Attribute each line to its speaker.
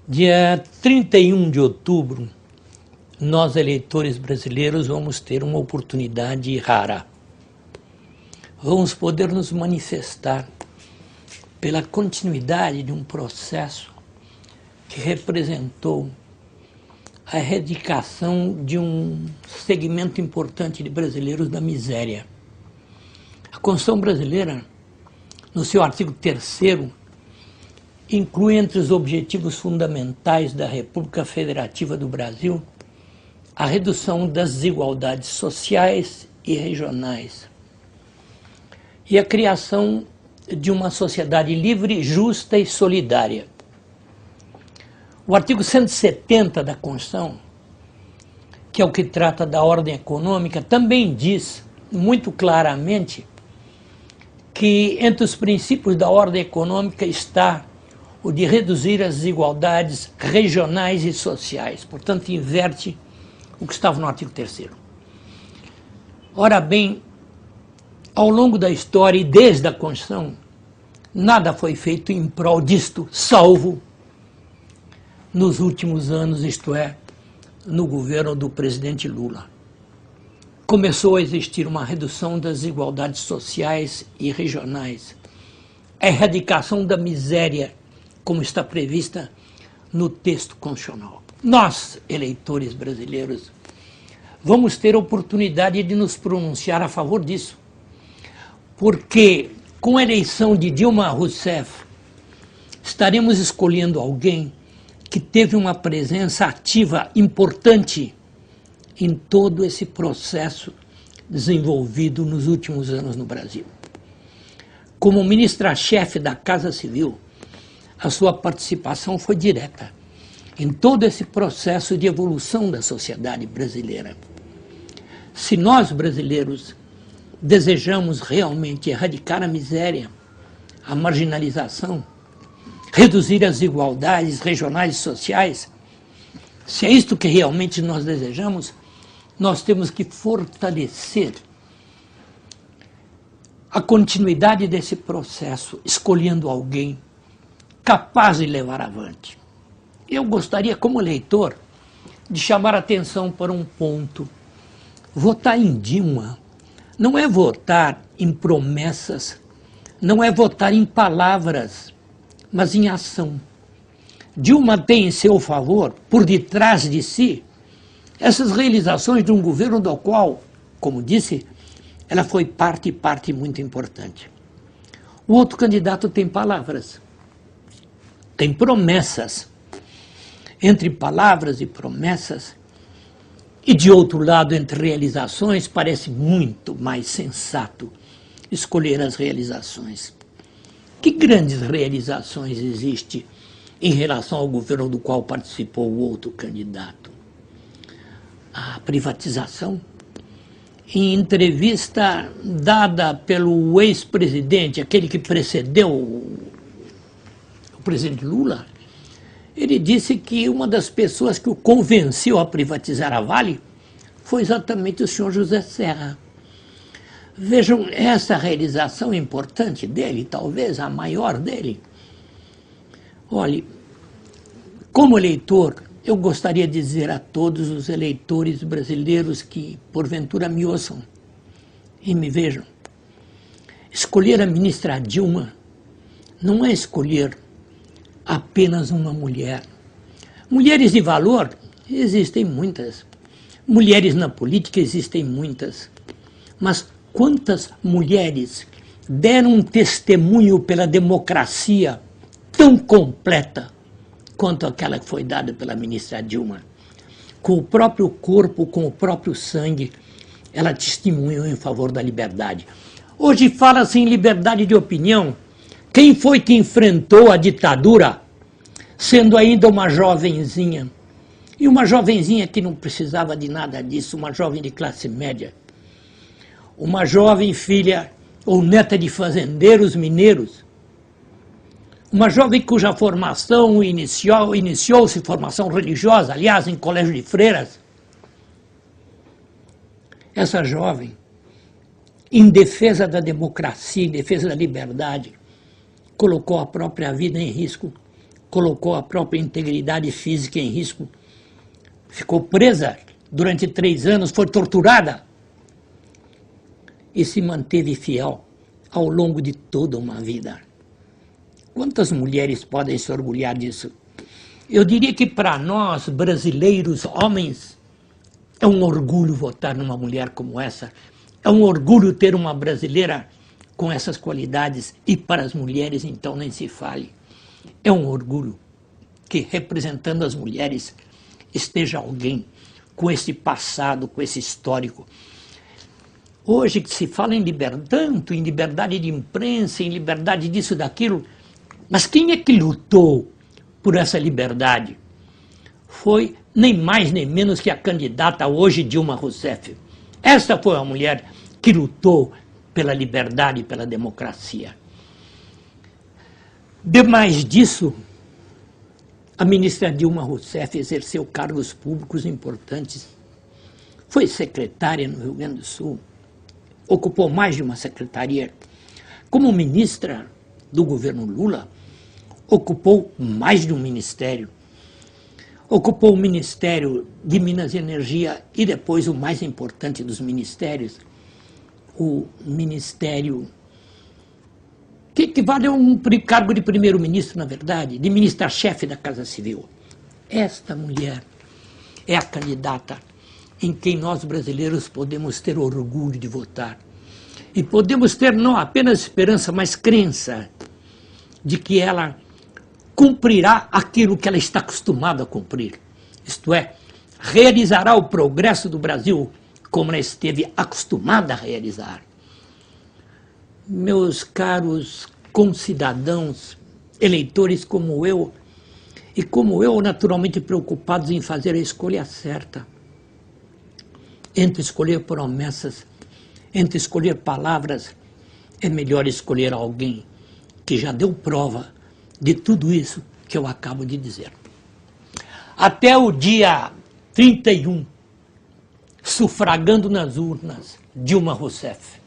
Speaker 1: Dia 31 de outubro, nós eleitores brasileiros vamos ter uma oportunidade rara. Vamos poder nos manifestar pela continuidade de um processo que representou a erradicação de um segmento importante de brasileiros da miséria. A Constituição brasileira, no seu artigo 3º, inclui entre os objetivos fundamentais da República Federativa do Brasil a redução das desigualdades sociais e regionais e a criação de uma sociedade livre, justa e solidária. O artigo 170 da Constituição, que é o que trata da ordem econômica, também diz muito claramente que entre os princípios da ordem econômica está o de reduzir as desigualdades regionais e sociais. Portanto, inverte o que estava no artigo 3º. Ora bem, ao longo da história e desde a Constituição, nada foi feito em prol disto, salvo nos últimos anos, isto é, no governo do presidente Lula. Começou a existir uma redução das desigualdades sociais e regionais, a erradicação da miséria, como está prevista no texto constitucional. Nós, eleitores brasileiros, vamos ter a oportunidade de nos pronunciar a favor disso, porque com a eleição de Dilma Rousseff, estaremos escolhendo alguém que teve uma presença ativa importante em todo esse processo desenvolvido nos últimos anos no Brasil. Como ministra-chefe da Casa Civil, a sua participação foi direta em todo esse processo de evolução da sociedade brasileira. Se nós, brasileiros, desejamos realmente erradicar a miséria, a marginalização, reduzir as desigualdades regionais e sociais, se é isto que realmente nós desejamos, nós temos que fortalecer a continuidade desse processo, escolhendo alguém capaz de levar avante. Eu gostaria, como eleitor, de chamar a atenção para um ponto. Votar em Dilma não é votar em promessas, não é votar em palavras, mas em ação. Dilma tem em seu favor, por detrás de si, essas realizações de um governo do qual, como disse, ela foi parte muito importante. O outro candidato tem palavras, tem promessas. Entre palavras e promessas, e de outro lado, entre realizações, parece muito mais sensato escolher as realizações. Que grandes realizações existem em relação ao governo do qual participou o outro candidato? A privatização. Em entrevista dada pelo ex-presidente, aquele que precedeu o presidente Lula, ele disse que uma das pessoas que o convenceu a privatizar a Vale foi exatamente o senhor José Serra. Vejam, essa realização importante dele, talvez a maior dele. Olhe, como eleitor, eu gostaria de dizer a todos os eleitores brasileiros que, porventura, me ouçam e me vejam, escolher a ministra Dilma não é escolher apenas uma mulher. Mulheres de valor existem muitas. Mulheres na política existem muitas. Mas quantas mulheres deram um testemunho pela democracia tão completa quanto aquela que foi dada pela ministra Dilma? Com o próprio corpo, com o próprio sangue, ela testemunhou em favor da liberdade. Hoje fala-se em liberdade de opinião. Quem foi que enfrentou a ditadura, sendo ainda uma jovenzinha? E uma jovenzinha que não precisava de nada disso, uma jovem de classe média. Uma jovem filha ou neta de fazendeiros mineiros. Uma jovem cuja formação iniciou-se formação religiosa, aliás, em colégio de freiras. Essa jovem, em defesa da democracia, em defesa da liberdade, colocou a própria vida em risco, colocou a própria integridade física em risco, ficou presa durante 3 anos, foi torturada e se manteve fiel ao longo de toda uma vida. Quantas mulheres podem se orgulhar disso? Eu diria que para nós, brasileiros, homens, é um orgulho votar numa mulher como essa. É um orgulho ter uma brasileira com essas qualidades. E para as mulheres, então, nem se fale. É um orgulho que, representando as mulheres, esteja alguém com esse passado, com esse histórico. Hoje que se fala em liberdade, tanto em liberdade de imprensa, em liberdade disso, daquilo, mas quem é que lutou por essa liberdade? Foi nem mais nem menos que a candidata hoje Dilma Rousseff. Esta foi a mulher que lutou pela liberdade e pela democracia. Demais disso, a ministra Dilma Rousseff exerceu cargos públicos importantes. Foi secretária no Rio Grande do Sul, ocupou mais de uma secretaria. Como ministra do governo Lula, ocupou mais de um ministério. Ocupou o Ministério de Minas e Energia e depois o mais importante dos ministérios, o Ministério que equivale a um cargo de primeiro-ministro, na verdade, de ministra-chefe da Casa Civil. Esta mulher é a candidata em quem nós brasileiros podemos ter orgulho de votar. E podemos ter não apenas esperança, mas crença de que ela cumprirá aquilo que ela está acostumada a cumprir. Isto é, realizará o progresso do Brasil como ela esteve acostumada a realizar. Meus caros concidadãos, eleitores como eu, e como eu, naturalmente preocupados em fazer a escolha certa, entre escolher promessas, entre escolher palavras, é melhor escolher alguém que já deu prova de tudo isso que eu acabo de dizer. Até o dia 31, sufragando nas urnas, Dilma Rousseff.